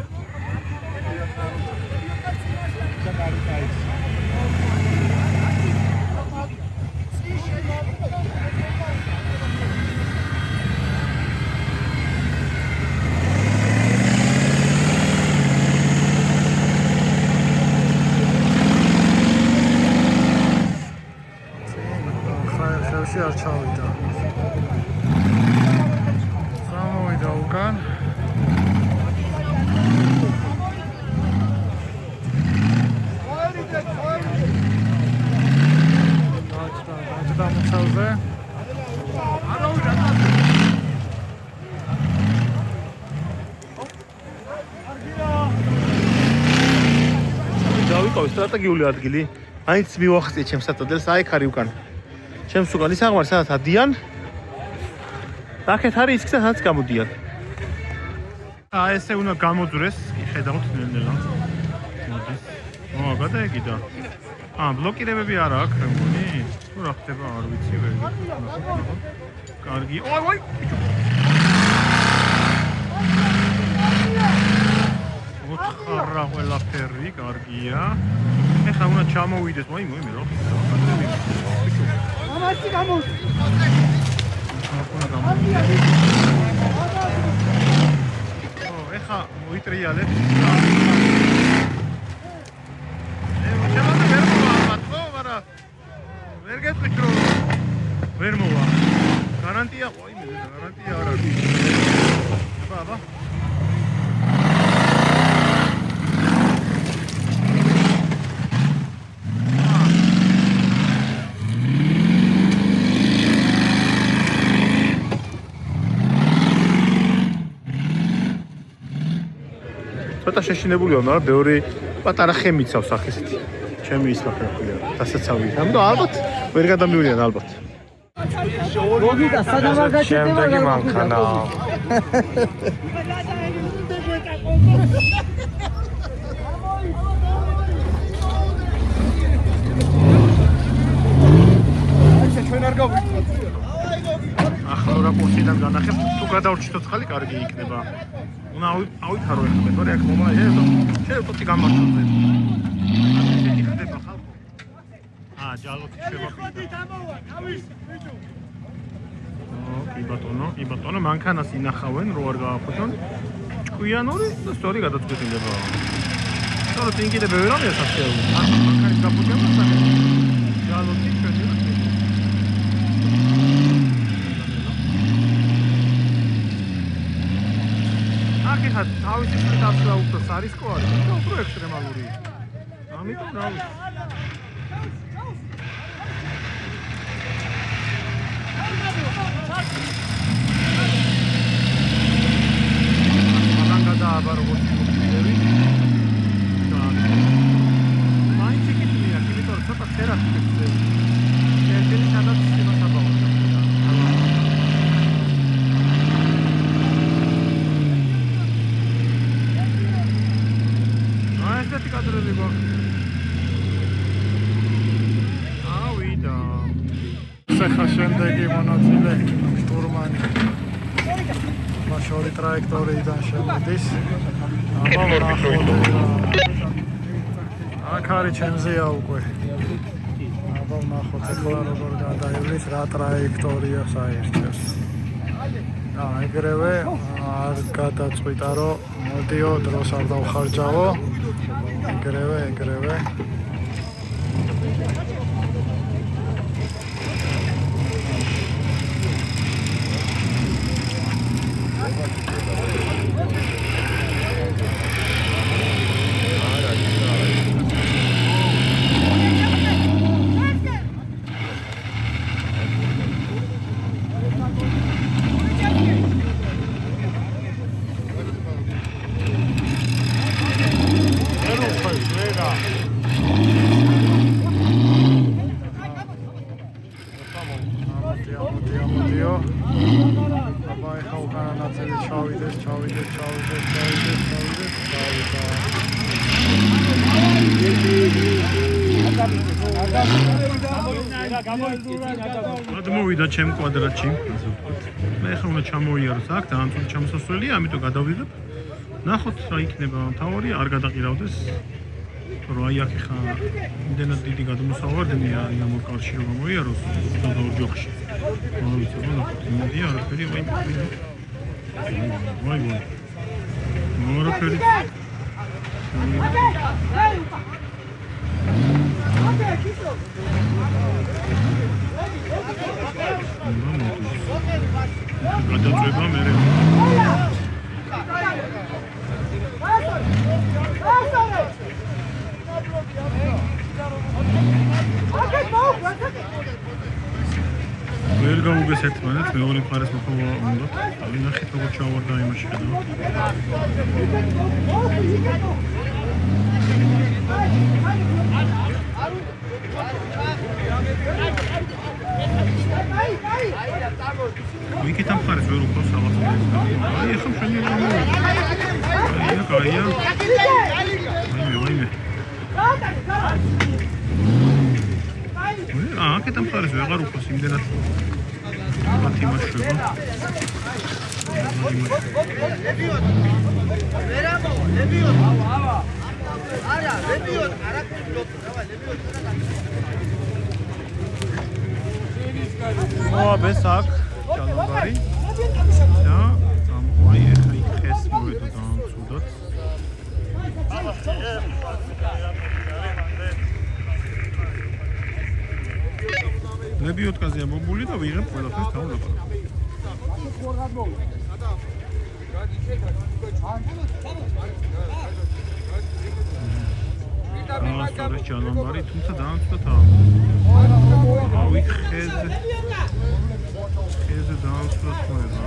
არ ჩავიდა. სამოვიდა უკან. დაჭდა მოცავზე. დავიკავე სტრატეგიული ადგილი. აიც მივახციე ჩემს საწოდელს, აი ხარი უკან. ჩემს უკან ის აღმარ სადაც ადიან. აქეთ არის ის სადაც გამოდიან. ესე უნდა გამოძვრეს, ხედავთ ნელ-ნელა. მოდის. გადაეკიდა. ბლოკირებები არა აქვს, მე მგონი. თუ რა ხდება, არ ვიცი, ვერ ვიცი. კარგი. ოი! ოთხარა ყველაფერი, კარგია. ეხლა უნდა ჩამოვიდეს, მოი, რა ხდება? ეხა მოიტრიალეთ. ვერ გეტყვით რომ ვერ მოვა. გარანტია, ვაიმე, გარანტია არ არის. აბა. ცოტა შეშინებული ვარ, ბევრი პატარა ხემი ცავს ახისეთი. ჩემი ის ნახევარია, დასაცავი. ამიტომ ალბათ ვერ გადამივლიან ალბათ. შემდეგი მანქანა. ჩვენ არ გავიქცეთ. ახლა რა პორციდან განახებ, თუ გადავრჩით ცოცხალი კარგი იქნება. უნდა ავითარო ეხლა, თორე აქ მომაია, შეიძლება გამართოთ. ესეთი ხდება ხალხო. ჯალოთი შევაფიქრე. კი ბატონო, მანქანას ინახავენ, რო არ გააფუჭონ. ჭკვიანური და სწორი გადაწყვეტილება. თორე წინ კიდე ბევრი რამეა სასწაული. მანქანის გაფუჭება სახე. ჯალოთი ჩვენი რა. აკითხა, თავისი სიტუაცია უფრო სარისკო არის, უფრო ექსტრემალური. ამიტომ რა ვიცი. აბა როგორც მოვიდები. მაინც იქითია, იმიტომ რომ ცოტა ტერასი გექცევი. ერთელი სადაც შემოსაბავად. ესეთი კადრები გვაქვს. ავიდა. ხა შემდეგი მონაწილე შტურმანი. მაშორი ტრაექტორიიდან შემოდის. აქ არის ჩემზეა უკვე. აბა ნახოთ ეხლა როგორ გადაივლის რა ტრაექტორია საერთოდ. ეგრევე არ გადაწყვიტა რომ მოდიო დროს არ დავხარჯავო. ეგრევე. მოვიდა ჩემ კვადრატში, ასე ვთქვათ. მე ახლა უნდა ჩამოიაროს აქ, დაანწული ჩამოსასვლელია, ამიტომ გადავიღებ. ნახოთ რა იქნება, თავარი არ გადაყირავდეს. რომ აი აქ ხა იმდენად დიდი გადმოსავარდნია ამ ორკარში რომ გამოიაროს და ორჯოხში. მოვიდა, ნახოთ, იმედია არაფერი ვაი. მორაფერი. გადაწყვეტა მე. ვერ გავუგეს ერთმანეთს, მეორე მხარეს მოხოვა უნდა. ნახეთ როგორ ჩავარდა იმაში ხედავ. ვიკეთ ამ მხარეს ვერ უფრო საბათო. აი ახლა შენი გაია. ვაიმე. აქეთ ამ მხარეს ვეღარ უფოს იმდენად მათ იმაშვება. მოაბეს აქ ჯალამბარი და აი ახლა იქ ხეს მოვედო დამცუდოთ. ლებიოტკაზეა მომული და ვიღებ ყველაფერს თავლაპარაკ. სწორედ ჯალამბარი, თუმცა დამცუდა თავი. ავი ხეზე დამცუდა თქონება.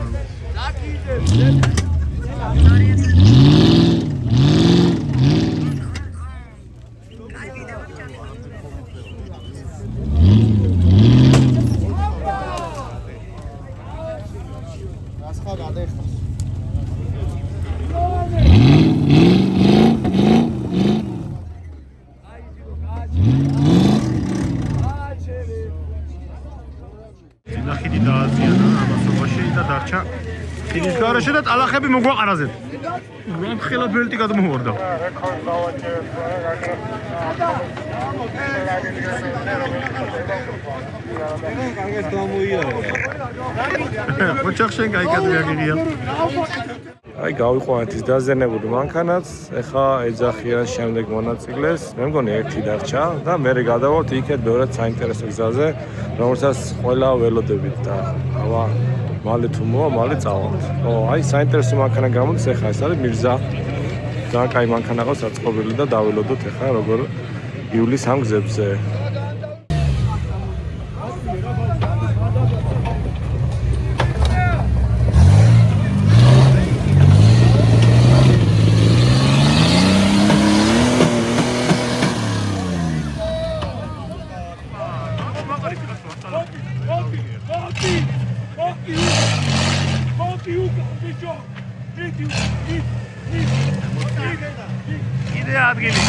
ხიდი დააზიანა ამასობაში და დარჩა ხიდის გარეშე და ტალახები მოგვაყარაზეთ. რომხელა ბელტი გადმოვარდა. კარგად გამოიარა. ოჩახშენ кай გადმიაგიღია. აი გავიყვანეთ ის დაზიანებული მანქანაც, ეხა ეძახიან შემდეგ მონაწილეს. მე მგონი ერთი დარჩა და მე გადავალთ იქეთ ბევრად საინტერესო გზაზე, რომელსაც ყველა ველოდებით და ავა მალე თუ მოვა, მალე წავალთ. აი საინტერესო მანქანა გამოდის ეხა ეს არის მირზა. ძალიან კაი მანქანა ყავს საწყობილი და დაველოდოთ ეხა როგორ იulis ამ გზებზე. კიდე ადგილი.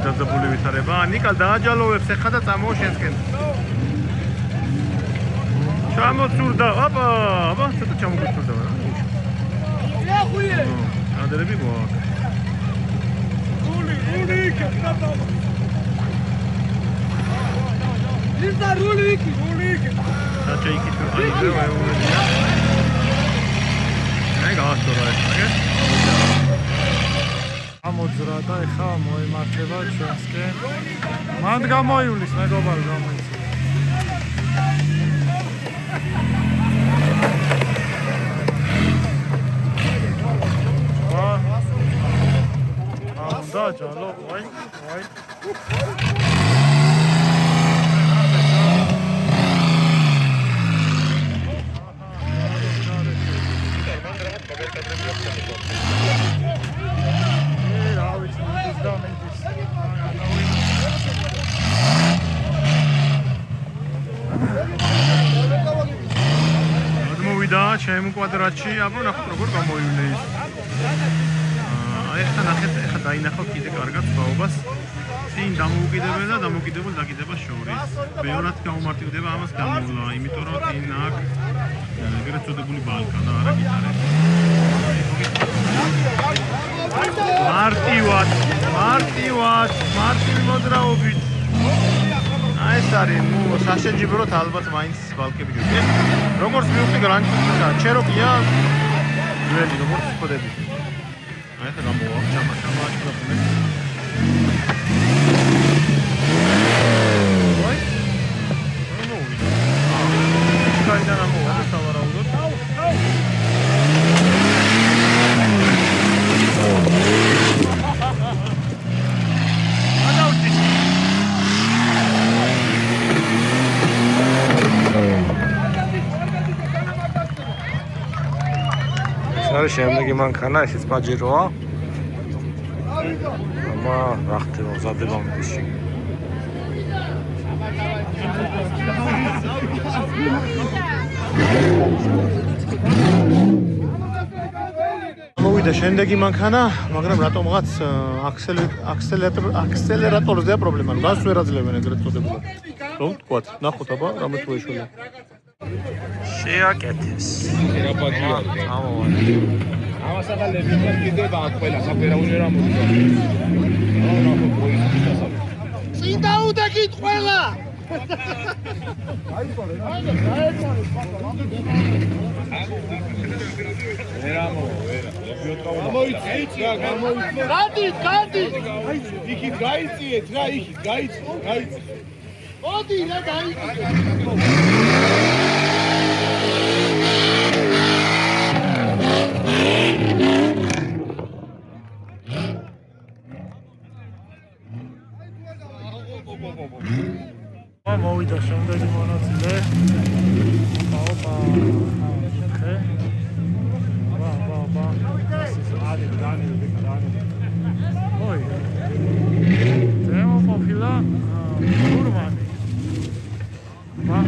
დაზაბული ვითარება. ნიკალ დააჯალოვებს ეხა და წამოვა შენსკენ. ჩამოცურდა. აბა, ცოტა ჩამოგუცურდა რა. ადრები გვაქვს. რული იქ დავა. იზა რული იქ. საჭე იქ თუ აიღე ვეუბნია. აი გაასწორა ეს, აგე. ამოძრა და ეხა მოემართება ჩვენსკენ. მანდ გამოივლის მეგობარი გამოიწვია. და ჯალო, ვაი. მოვიდა ჩემ კვადრატში, აბა ნახოთ როგორ გამოივლე ის. ეხლა ნახეთ, ეხლა დაინახავთ კიდე კარგად სხვაობას. წინ დამოუკიდებელ და დამოუკიდებელ დაკიდებას შორის. ბევრად გაუმარტივდება ამას გამოვლა, იმიტომ რომ წინ აქ ეგრეთ წოდებული ბალკა და არა გიტარები. მარტივი მოძრაობით. აი ეს არის, საშეჯიბროთ ალბათ მაინც ბალკები ჯობს. როგორც მივხვდი გრანჩა, ჩეროკია ძველი როგორც ხოდები. აი ხა გამოვა, ჩამაშამა აშკარებმე. ვაი. რომოვიდა. გაიდან ამოვა და სავარაუდოდ. არის შემდეგი მანქანა, ესეც პაჯეროა. ამა რა ხდება მზადება მისში. მოვიდა შემდეგი მანქანა, მაგრამ რატომღაც აქსელერატორზეა პრობლემა. გაზს ვერ აძლევენ ეგრეთ წოდებული. რომ ვთქვათ, ნახოთ აბა, რამე თუ ეშველა. შეაკეთეს. ამასაღალები კიდევ აქ ყველა საფერავული რა მოხდა. წინ დაუდეკით ყველა. გადი. იქით გაიწიეთ რა, იქით გაიწიეთ. მოდი რა მოვიდა შემდეგი მონაწილე. ოპა. ხე. ვა. დანი. ოი. ზემო მოფილა. გურმანი. ვა.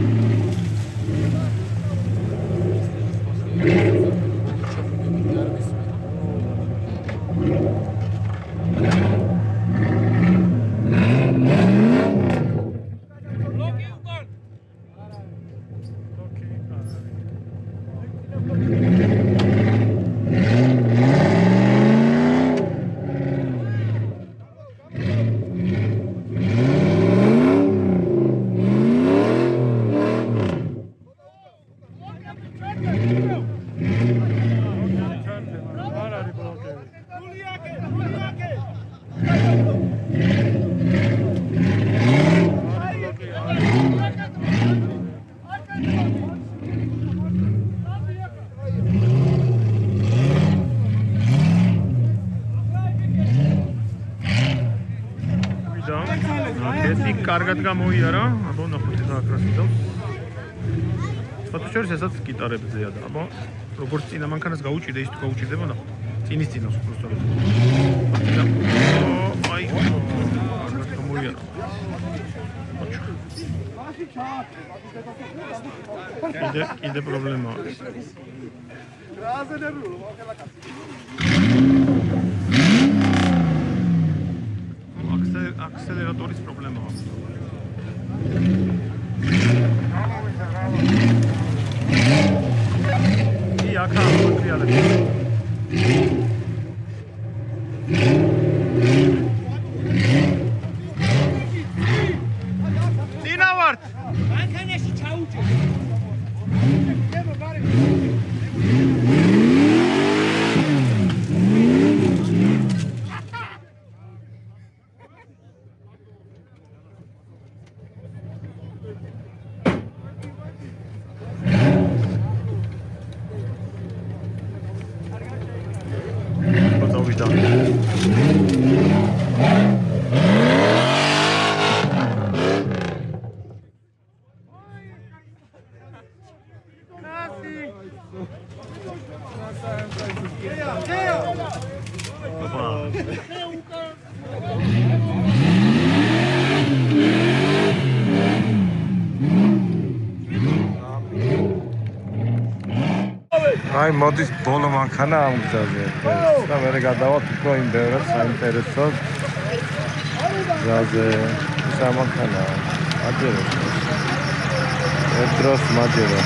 კარგად გამოიარა, აბა ნახოთ ეს აკრას ვიდავს. ფოტოშორის ესაც გიტარებზეა და აბა როგორც წინა მანქანას გაუჭირდა, ის თუ გაუჭირდება, ნახოთ. წინის წინავს უბრალოდ. აი, კარგად გამოიარა. კიდე პრობლემაა. აქსელერატორის პრობლემაა. აქა მატრიალები. დინა ვართ. მანქანაში ჩაუჭე. აი მოდის ბოლო მანქანა ამ გზაზე და მე გადავალ უფრო იმ ბევრად საინტერესო გზაზე ის ამ მანქანა აჯერებს ერთდროს მაჯერა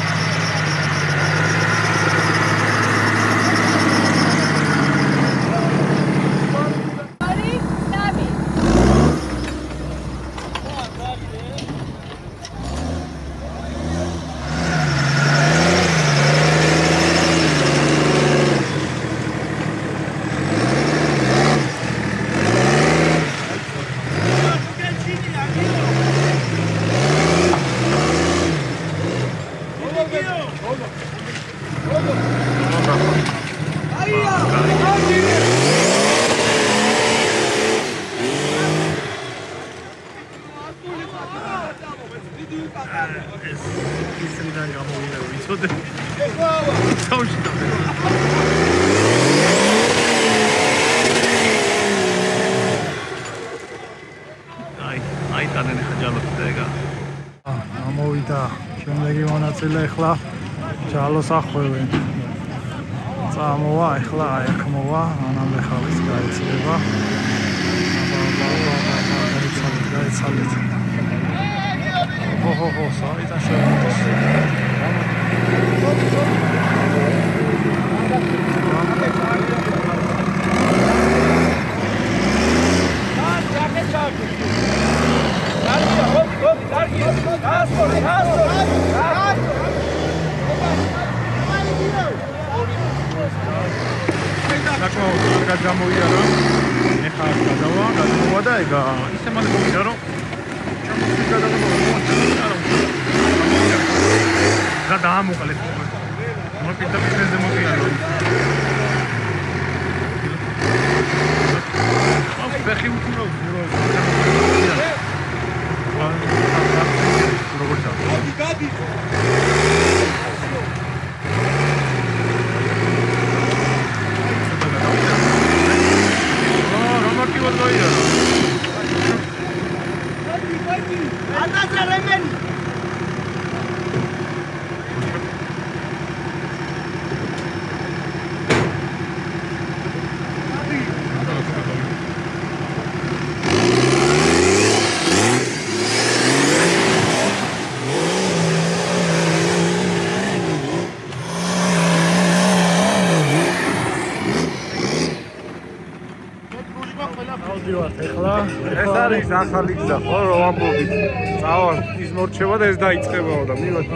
ამოვიდა შემდეგი მონაწილე ახლა ჯალოს ახვევენ წამოვა, ეხლა აი აქ მოვა, ანამდე ხალხის გაიცლება. გაიცალეთ. ოჰო, საიდან შევიდეს. საკმაოდ კარგად გამოიარა. ეხლა გადავა და ეგა ისე მალე მოვიდა რომ და დაამოყალეთ. მოკიდა პირზე მოვიარო. ფეხი უყურავს როგორცა. გადი. ეს არის ახალი გზა, ხო რომ ამბობთ. წავალ, ის მორჩება და ეს დაიწყებაო და მივადი.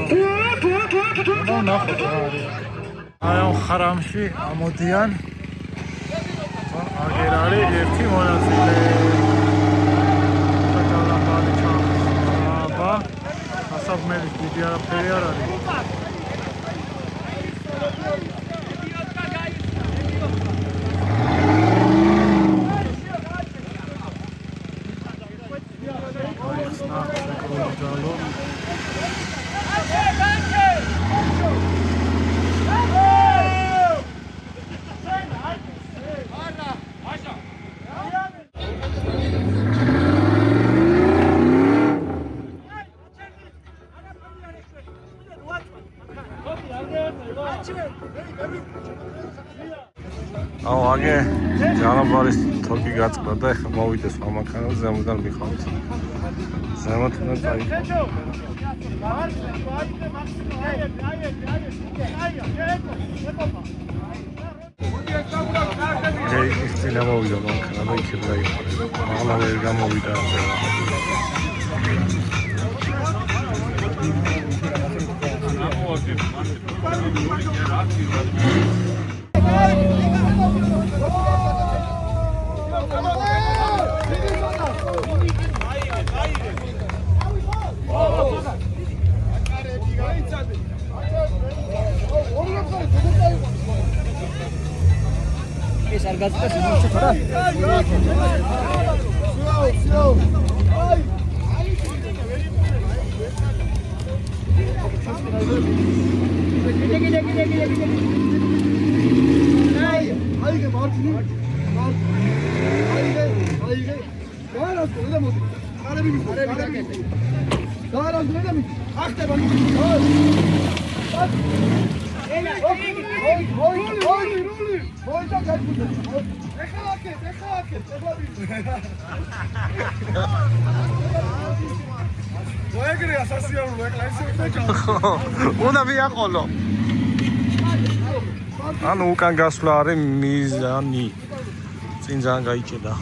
ნახოთ რა არის. აი ამ ხარამში ამოდიან. აგერ არის ერთი მონაწილე. ჯალამბარი ჩანს. აბა, ასაბმელის დიდი არაფერი არ არის. აუ აგე ჯალამბარის თორკი გაწყდა და ეხლა მოვიდეს ამანქანაზე ზემოდან მიხავთ. ზემოდან წაი. ის წინა მოვიდა მანქანა და იქ დაიხარა. მაღლა ვერ გამოვიდა. ეს არ გაწყვეტს იმაში თორა უნდა მიაყოლო. ანუ უკან გასვლა არის მიზანი. წინ ძალიან გაიჭედა.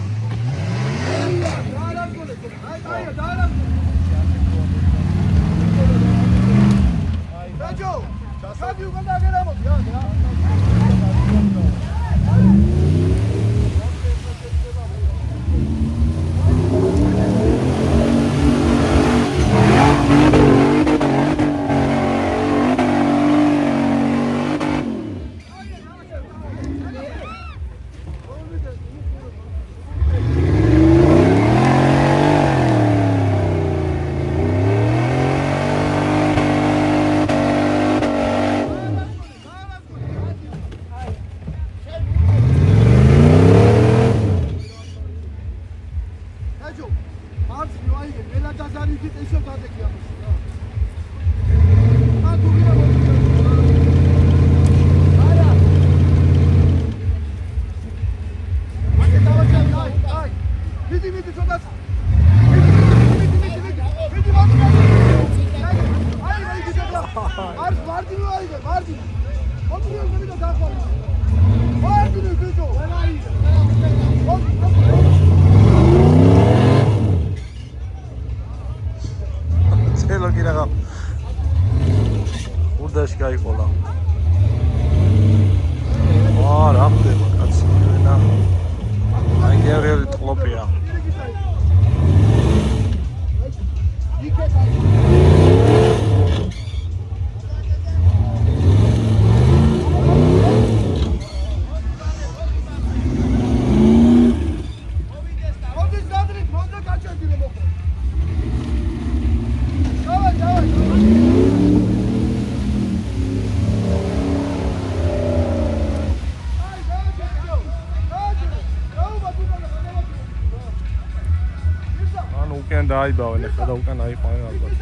უკან დააიბავენ ახლა და უკან აიყვანენ ალბათ.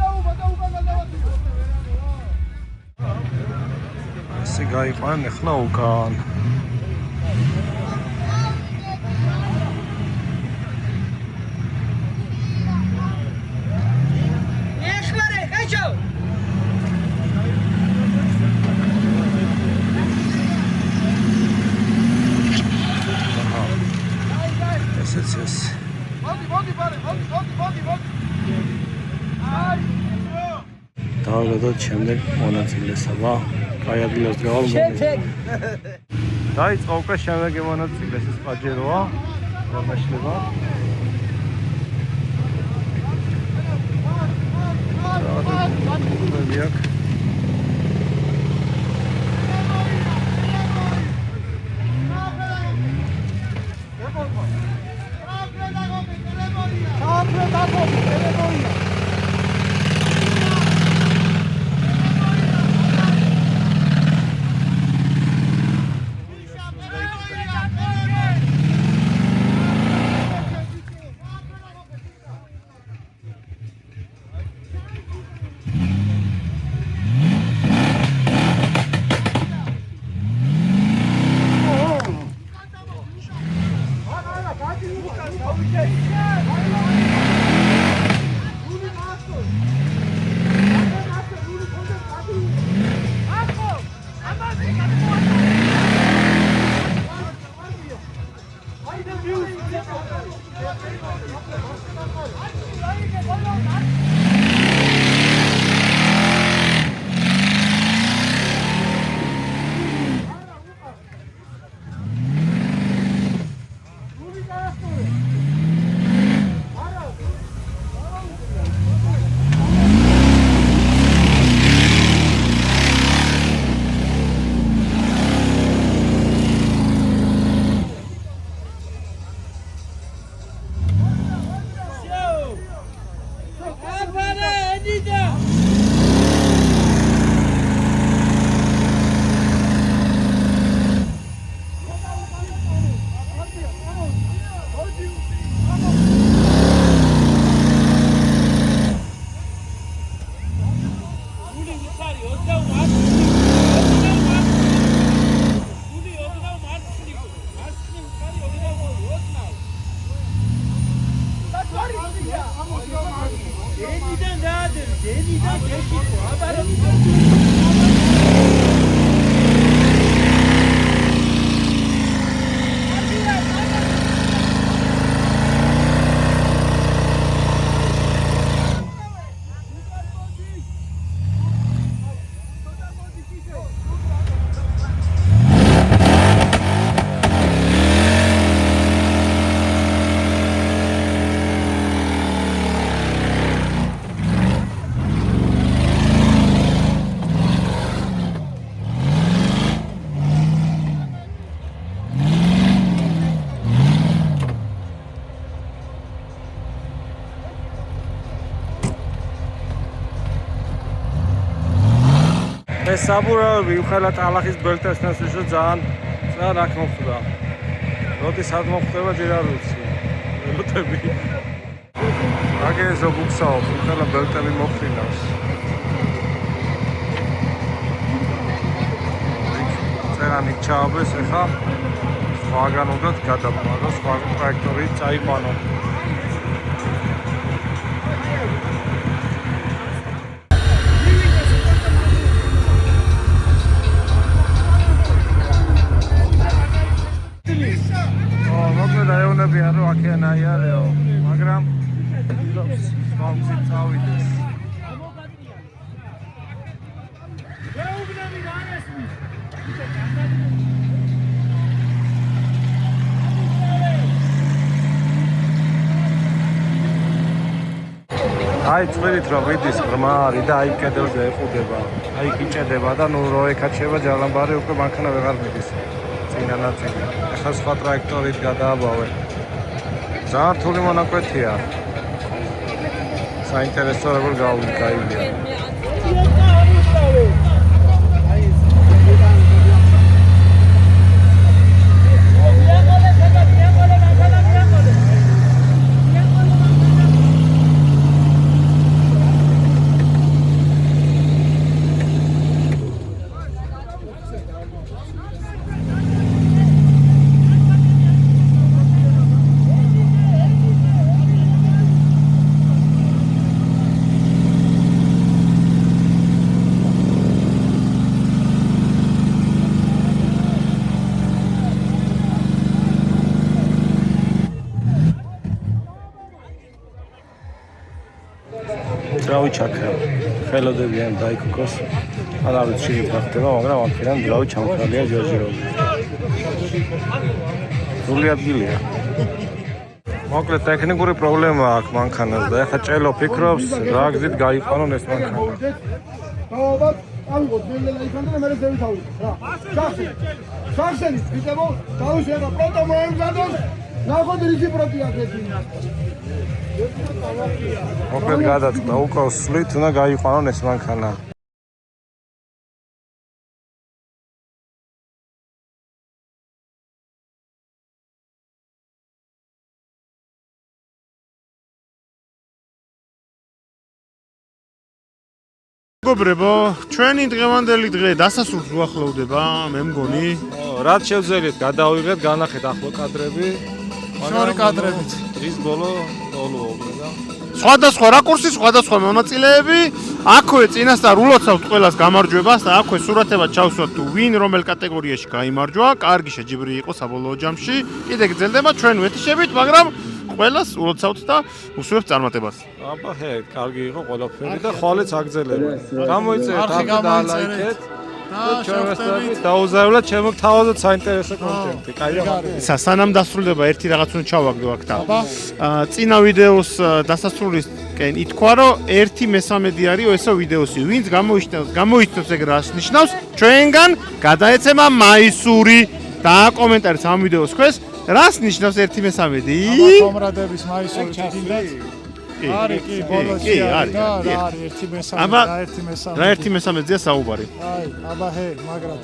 ესე გაიყვანენ ახლა უკან. დავდოთ შემდეგ მონაწილესობა. აი ადგილას გავალმონე. დაიწყო უკვე შემდეგი მონაწილეს ეს პაჯეროა. რომაშლება. საბურავი უხალათ ალახის ბელტესთან შეშო ძალიან აქ მოხვდა. როდი სად მოხვდება ჯერ არ ვიცი. ველოტები. აგეზო ბუქსაობს, უხალა ბელტები მოხდინავს. წერანი ჩააბეს ახლა სხვაგან უნდათ გადაბმაროს, სხვა ტრაქტორი წაიყვანო. დაეუნებიან რომ აქიან აიარეო, მაგრამ სვამსი წავიდეს. აი წვერით რომ ვიდის ღრმა არის და აი კედელზე ეყუდება. აი იჭედება და ნუ რო ეკაჩება ჯალამბარი უკვე მანქანა ვეღარ მიდის. წინა ნაწილი. ახლა სხვა ტრაქტორით გადააბავე. ძალიან რთული მონაკვეთია. საინტერესო როგორ გაივია. ძრავი ჩაქრა. ხელოდებიან დაიქოქოს. ან არ ვიცი რა ხდება, მაგრამ აქედან ძრავი ჩამქრალია ჯერჯერობით. სრული ადგილია. მოკლედ ტექნიკური პრობლემა აქვს მანქანას და ეხლა ჭელო ფიქრობს რა გზით გაიყვანონ ეს მანქანა. დავაბათ, ავიღოთ მენდელა იქამდე და მე ზევით ავიღოთ რა. სახსენით, ვიტებო, დავიშება პროტო მოემზადოს, ნახოთ რისი პროტი აქეთი. მოკლედ გადაწყდა, უკვე სვლით უნდა გაიყვანონ ეს მანქანა. მეგობრებო, ჩვენი დღევანდელი დღე დასასრულს უახლოვდება, მე მგონი. რაც შევძლებთ, გადავიღეთ, განახეთ ახლო კადრები. შორი კადრებით. დღის ბოლო მოვლდა და სხვადასხვა რაკურსი, სხვადასხვა მონაწილეები. აქვე წინასწარ ულოცავთ ყველას გამარჯვებას და აქვე სურათებად ჩავსვათ თუ ვინ რომელ კატეგორიაში გაიმარჯვა. კარგი შეჯიბრი იყო საბოლოო ჯამში. კიდე გრძელდება ჩვენ ვეთიშებით, მაგრამ ყველას ულოცავთ და უსურვებთ წარმატებას. აბა ჰე, კარგი იყო ყველაფერი და ხვალეც აგზელება. გამოიწერეთ, აქ დალაიქეთ. დაუზარულოთ ჩემო თავაზად საინტერესო კონტენტი. კაი. სანამ დასრულდება ერთი რაღაც უნდა ჩავაგდო აქ და. წინა ვიდეოს დასასრულისკენ ითქვა, რომ 1/3 არის ესო ვიდეოსი. ვინც გამოიცნობს ეგ რას ნიშნავს? ჩვენგან გადაეცემა მაისური და კომენტარით ამ ვიდეოს ქვეს რას ნიშნავს 1/3? კომრადების მაისური თითინდაც არის კი ბოლოში არის და რა არის 1/3 და 1/3 რა 1/3-ია საუბარი? აი აბა ჰე მაგრად